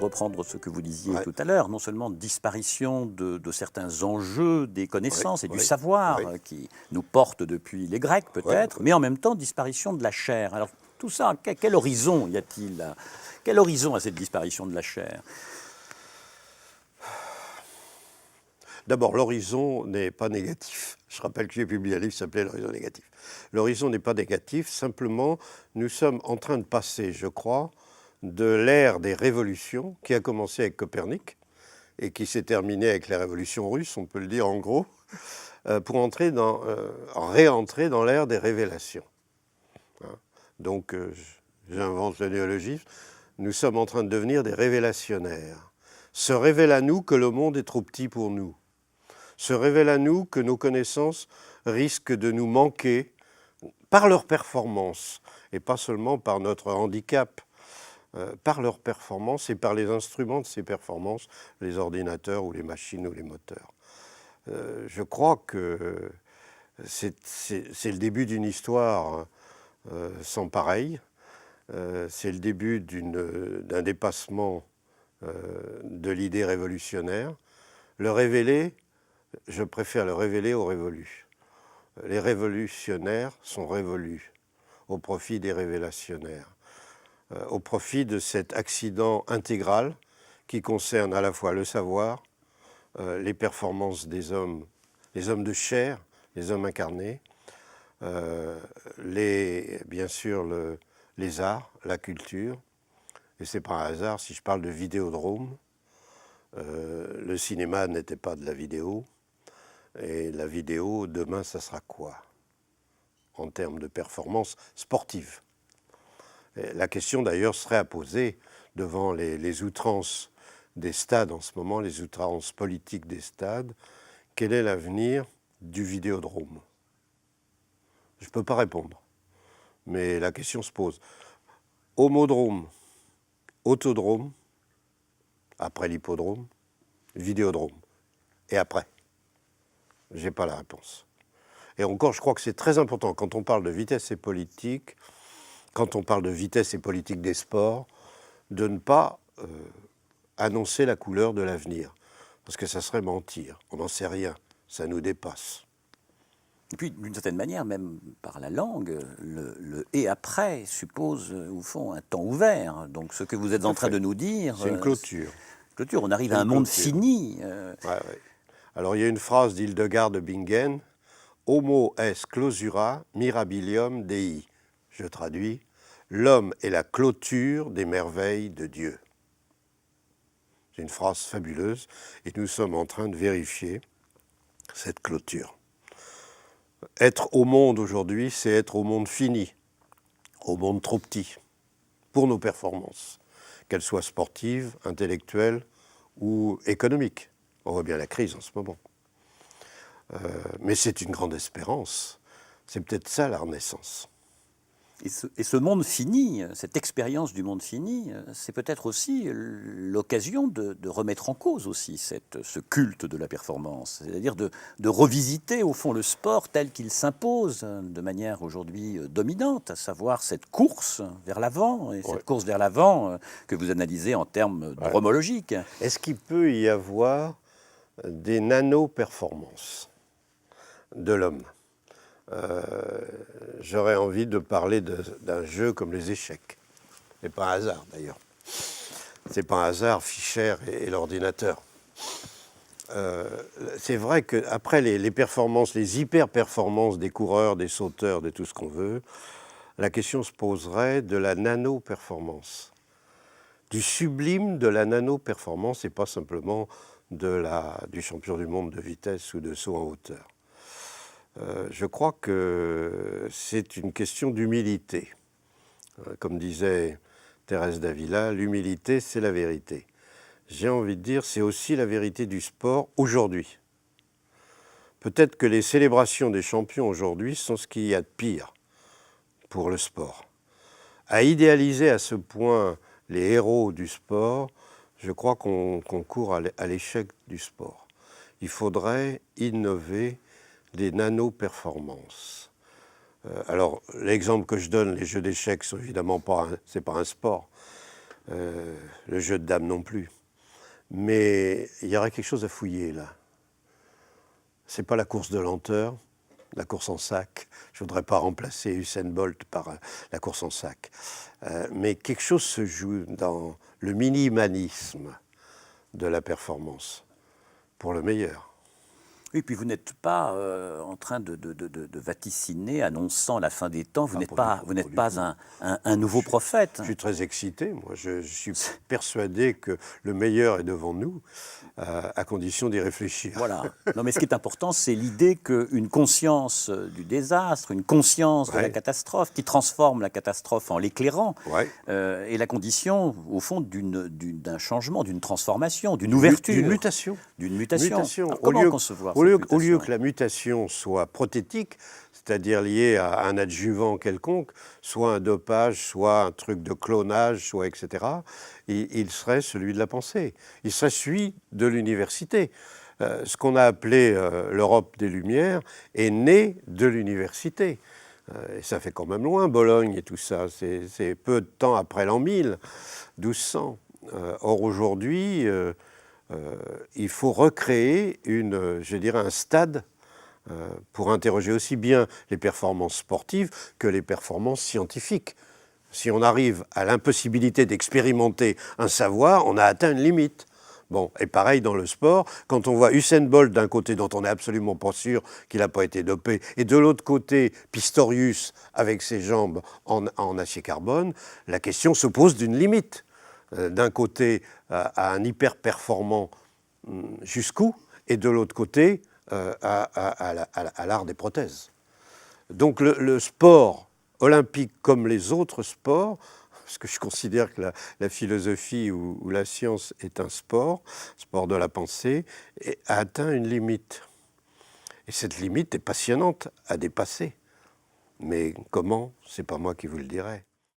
reprendre ce que vous disiez Ouais. tout à l'heure, non seulement disparition de certains enjeux des connaissances et du savoir qui nous portent depuis les Grecs peut-être, mais en même temps disparition de la chair. Alors tout ça, quel horizon y a-t-il? Quel horizon à cette disparition de la chair? D'abord, l'horizon n'est pas négatif. Je rappelle que j'ai publié un livre qui s'appelait L'horizon négatif. L'horizon n'est pas négatif, simplement, nous sommes en train de passer, je crois, de l'ère des révolutions, qui a commencé avec Copernic, et qui s'est terminée avec les révolutions russes, on peut le dire en gros, pour réentrer dans l'ère des révélations. Hein. Donc, j'invente le néologisme, nous sommes en train de devenir des révélationnaires. Se révèle à nous que le monde est trop petit pour nous. Se révèle à nous que nos connaissances risquent de nous manquer par leur performance, et pas seulement par notre handicap, par leur performance et par les instruments de ces performances, les ordinateurs ou les machines ou les moteurs. Je crois que c'est le début d'une histoire sans pareil. C'est le début d'un dépassement de l'idée révolutionnaire. Le révéler, je préfère le révéler au révolu. Les révolutionnaires sont révolus au profit des révélationnaires, au profit de cet accident intégral qui concerne à la fois le savoir, les performances des hommes de chair, les hommes incarnés, bien sûr les arts, la culture. Et c'est pas un hasard si je parle de Vidéodrome. Le cinéma n'était pas de la vidéo. Et la vidéo, demain, ça sera quoi en termes de performance sportive? Et la question, d'ailleurs, serait à poser devant les outrances des stades en ce moment, les outrances politiques des stades. Quel est l'avenir du Vidéodrome? Je ne peux pas répondre, mais la question se pose. Homodrome, autodrome, après l'hippodrome, Vidéodrome. Et après? Je n'ai pas la réponse. Et encore, je crois que c'est très important, quand on parle de vitesse et politique, quand on parle de vitesse et politique des sports, de ne pas annoncer la couleur de l'avenir. Parce que ça serait mentir. On n'en sait rien. Ça nous dépasse. Et puis, d'une certaine manière, même par la langue, le « et après » suppose, au fond, un temps ouvert. Donc, ce que vous êtes en train de nous dire... C'est une clôture. Clôture, on arrive à un monde fini. Ouais. Alors, il y a une phrase d'Hildegard de Bingen, « Homo est clausura mirabilium Dei ». Je traduis, « L'homme est la clôture des merveilles de Dieu ». C'est une phrase fabuleuse, et nous sommes en train de vérifier cette clôture. Être au monde aujourd'hui, c'est être au monde fini, au monde trop petit, pour nos performances, qu'elles soient sportives, intellectuelles ou économiques. On voit bien la crise en ce moment. Mais c'est une grande espérance. C'est peut-être ça la renaissance. Et ce monde fini, cette expérience du monde fini, c'est peut-être aussi l'occasion de remettre en cause aussi ce culte de la performance, c'est-à-dire de revisiter au fond le sport tel qu'il s'impose de manière aujourd'hui dominante, à savoir cette course vers l'avant, et cette course vers l'avant que vous analysez en termes dromologiques. Est-ce qu'il peut y avoir des nano-performances de l'homme? J'aurais envie de parler d'un jeu comme les échecs. C'est pas un hasard d'ailleurs. C'est pas un hasard, Fischer et l'ordinateur. C'est vrai qu'après les performances, les hyper-performances des coureurs, des sauteurs, de tout ce qu'on veut, la question se poserait de la nano-performance. Du sublime de la nano-performance et pas simplement du champion du monde de vitesse ou de saut en hauteur. Je crois que c'est une question d'humilité. Comme disait Thérèse d'Avila, l'humilité, c'est la vérité. J'ai envie de dire, c'est aussi la vérité du sport aujourd'hui. Peut-être que les célébrations des champions aujourd'hui sont ce qu'il y a de pire pour le sport. À idéaliser à ce point les héros du sport, je crois qu'on court à l'échec du sport. Il faudrait innover des nano-performances. Alors, l'exemple que je donne, les jeux d'échecs, sont évidemment pas un sport. le jeu de dames non plus. Mais il y aurait quelque chose à fouiller là. C'est pas la course de lenteur, la course en sac. Je ne voudrais pas remplacer Usain Bolt par la course en sac. Mais quelque chose se joue dans le minimalisme de la performance, pour le meilleur. Oui, puis vous n'êtes pas en train de vaticiner, annonçant la fin des temps. Vous n'êtes pas un nouveau prophète. Je suis très excité. Moi, je suis persuadé que le meilleur est devant nous, à condition d'y réfléchir. Voilà. Non, mais ce qui est important, c'est l'idée qu'une conscience du désastre, une conscience de la catastrophe, qui transforme la catastrophe en l'éclairant, est la condition, au fond, d'un changement, d'une transformation, d'une ouverture. D'une mutation. D'une mutation. Alors, comment concevoir au lieu que la mutation soit prothétique, c'est-à-dire liée à un adjuvant quelconque, soit un dopage, soit un truc de clonage, soit etc., il serait celui de la pensée. Il serait celui de l'université. Ce qu'on a appelé l'Europe des Lumières est né de l'université. Et ça fait quand même loin, Bologne et tout ça. C'est peu de temps après l'an 1000, 1200. Or aujourd'hui, il faut recréer un stade pour interroger aussi bien les performances sportives que les performances scientifiques. Si on arrive à l'impossibilité d'expérimenter un savoir, on a atteint une limite. Bon, et pareil dans le sport, quand on voit Usain Bolt d'un côté dont on n'est absolument pas sûr qu'il n'a pas été dopé, et de l'autre côté Pistorius avec ses jambes en acier carbone, la question se pose d'une limite. D'un côté à un hyper performant jusqu'où, et de l'autre côté à l'art des prothèses. Donc le sport olympique comme les autres sports, parce que je considère que la philosophie ou la science est un sport de la pensée, a atteint une limite. Et cette limite est passionnante à dépasser. Mais comment, c'est pas moi qui vous le dirai.